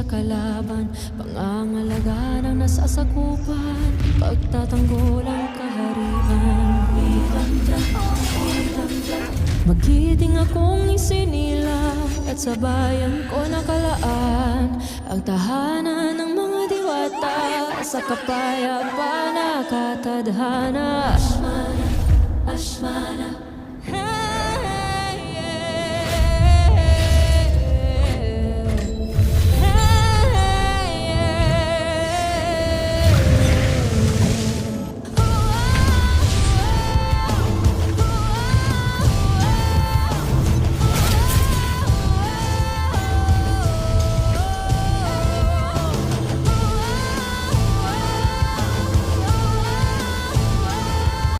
kalaban, pangangalaga ng nasasakupan, pagtatanggol ang kaharian. Magiting akong isinilang at sa bayan ko nakalaan ang tahanan ng mga diwata sa kapayapaan nakatadhana.